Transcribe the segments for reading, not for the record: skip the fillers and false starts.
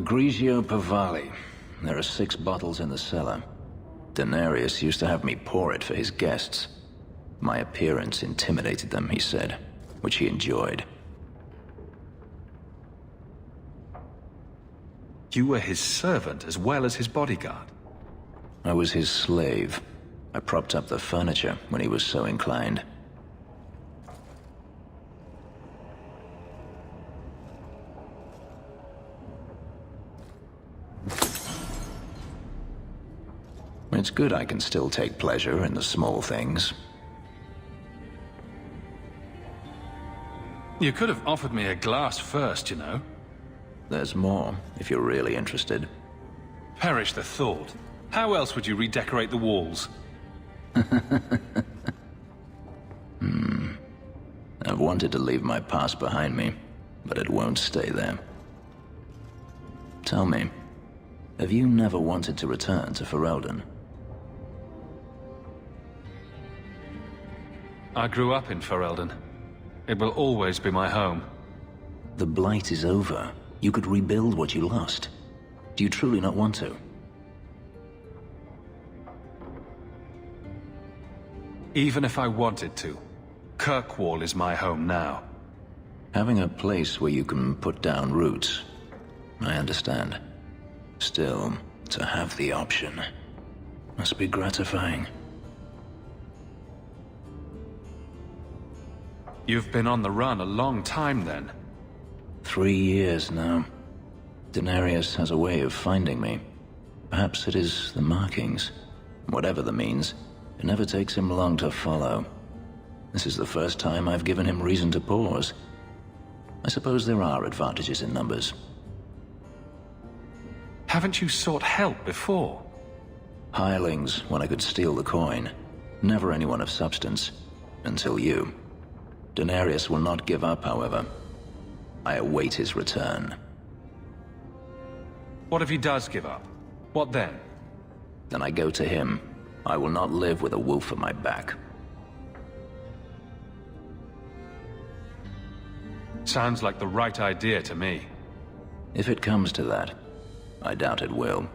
Grigio Pavali. There are 6 bottles in the cellar. Denarius used to have me pour it for his guests. My appearance intimidated them, he said, which he enjoyed. You were his servant as well as his bodyguard? I was his slave. I propped up the furniture when he was so inclined. It's good I can still take pleasure in the small things. You could have offered me a glass first, you know. There's more, if you're really interested. Perish the thought. How else would you redecorate the walls? I've wanted to leave my past behind me, but it won't stay there. Tell me, have you never wanted to return to Ferelden? I grew up in Ferelden. It will always be my home. The Blight is over. You could rebuild what you lost. Do you truly not want to? Even if I wanted to, Kirkwall is my home now. Having a place where you can put down roots, I understand. Still, to have the option must be gratifying. You've been on the run a long time then. 3 years now. Denarius has a way of finding me. Perhaps it is the markings. Whatever the means, it never takes him long to follow. This is the first time I've given him reason to pause. I suppose there are advantages in numbers. Haven't you sought help before? Hirelings when I could steal the coin. Never anyone of substance. Until you. Denarius will not give up, however. I await his return. What if he does give up? What then? Then I go to him. I will not live with a wolf at my back. Sounds like the right idea to me. If it comes to that, I doubt it will.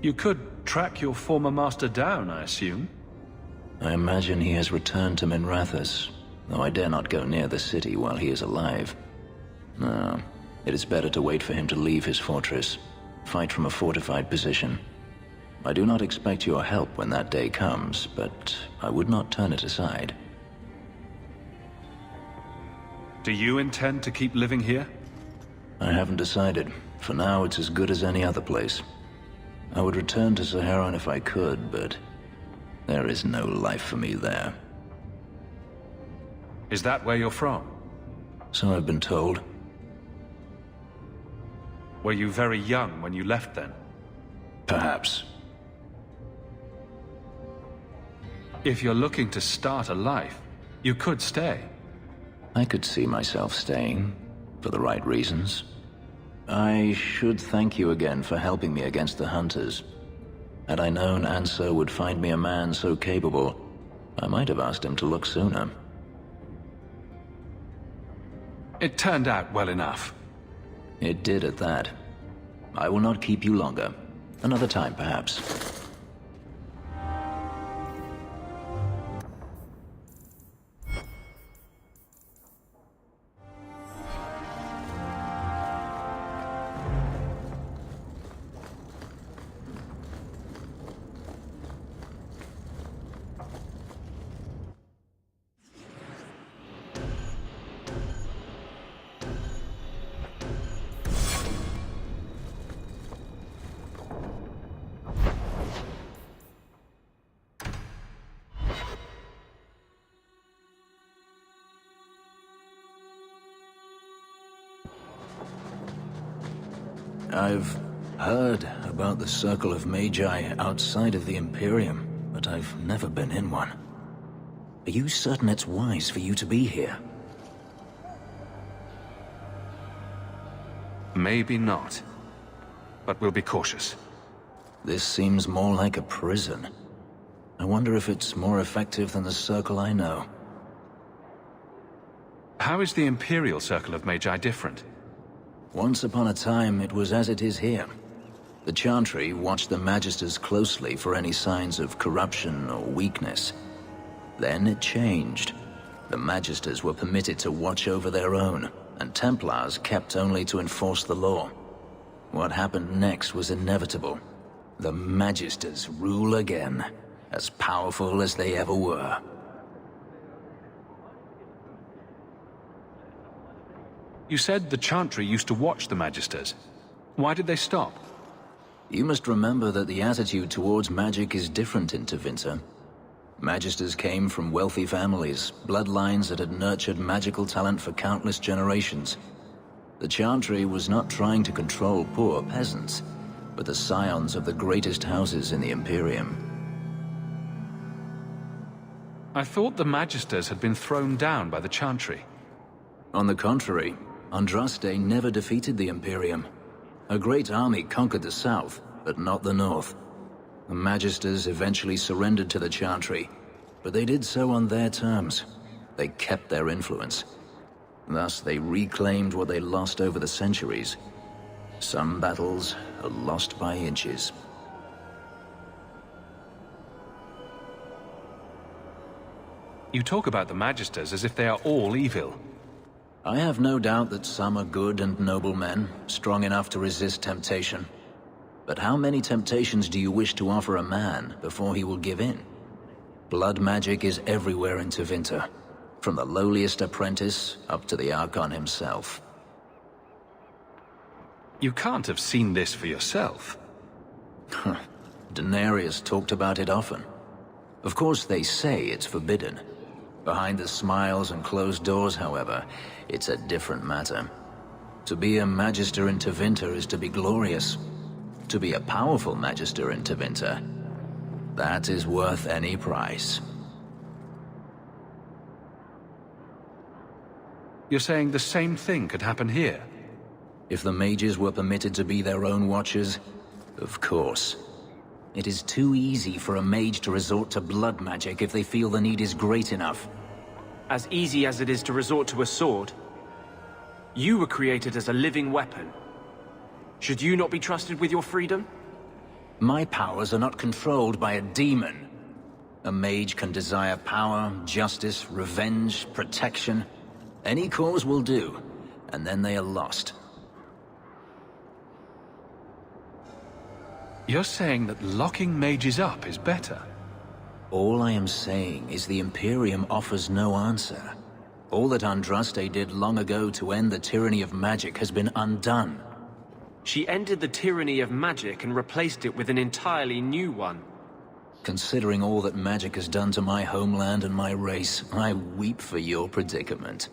You could track your former master down, I assume? I imagine he has returned to Minrathous, though I dare not go near the city while he is alive. No, it is better to wait for him to leave his fortress, fight from a fortified position. I do not expect your help when that day comes, but I would not turn it aside. Do you intend to keep living here? I haven't decided. For now, it's as good as any other place. I would return to Saharan if I could, but there is no life for me there. Is that where you're from? So I've been told. Were you very young when you left then? Perhaps. If you're looking to start a life, you could stay. I could see myself staying, for the right reasons. I should thank you again for helping me against the Hunters. Had I known Ansar would find me a man so capable, I might have asked him to look sooner. It turned out well enough. It did at that. I will not keep you longer. Another time, perhaps. I've heard about the Circle of Magi outside of the Imperium, but I've never been in one. Are you certain it's wise for you to be here? Maybe not. But we'll be cautious. This seems more like a prison. I wonder if it's more effective than the Circle I know. How is the Imperial Circle of Magi different? Once upon a time, it was as it is here. The Chantry watched the Magisters closely for any signs of corruption or weakness. Then it changed. The Magisters were permitted to watch over their own, and Templars kept only to enforce the law. What happened next was inevitable. The Magisters rule again, as powerful as they ever were. You said the Chantry used to watch the Magisters. Why did they stop? You must remember that the attitude towards magic is different in Tevinter. Magisters came from wealthy families, bloodlines that had nurtured magical talent for countless generations. The Chantry was not trying to control poor peasants, but the scions of the greatest houses in the Imperium. I thought the Magisters had been thrown down by the Chantry. On the contrary, Andraste never defeated the Imperium. A great army conquered the south, but not the north. The Magisters eventually surrendered to the Chantry, but they did so on their terms. They kept their influence. Thus, they reclaimed what they lost over the centuries. Some battles are lost by inches. You talk about the Magisters as if they are all evil. I have no doubt that some are good and noble men, strong enough to resist temptation. But how many temptations do you wish to offer a man before he will give in? Blood magic is everywhere in Tevinter, from the lowliest apprentice up to the Archon himself. You can't have seen this for yourself. Daenerys talked about it often. Of course, they say it's forbidden. Behind the smiles and closed doors, however, it's a different matter. To be a Magister in Tevinter is to be glorious. To be a powerful Magister in Tevinter, that is worth any price. You're saying the same thing could happen here? If the mages were permitted to be their own watchers, of course. It is too easy for a mage to resort to blood magic if they feel the need is great enough. As easy as it is to resort to a sword. You were created as a living weapon. Should you not be trusted with your freedom? My powers are not controlled by a demon. A mage can desire power, justice, revenge, protection. Any cause will do, and then they are lost. You're saying that locking mages up is better? All I am saying is the Imperium offers no answer. All that Andraste did long ago to end the tyranny of magic has been undone. She ended the tyranny of magic and replaced it with an entirely new one. Considering all that magic has done to my homeland and my race, I weep for your predicament.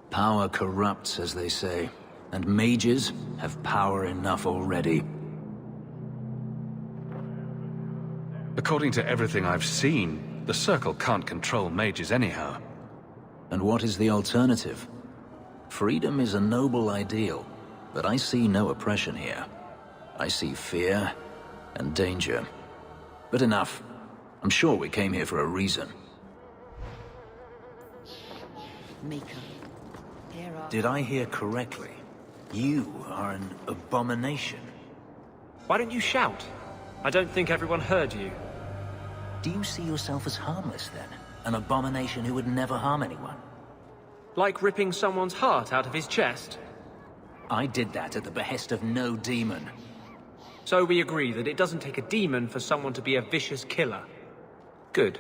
Power corrupts, as they say, and mages have power enough already. According to everything I've seen, the Circle can't control mages anyhow. And what is the alternative? Freedom is a noble ideal, but I see no oppression here. I see fear and danger. But enough. I'm sure we came here for a reason. Did I hear correctly? You are an abomination. Why don't you shout? I don't think everyone heard you. Do you see yourself as harmless, then? An abomination who would never harm anyone? Like ripping someone's heart out of his chest? I did that at the behest of no demon. So we agree that it doesn't take a demon for someone to be a vicious killer. Good.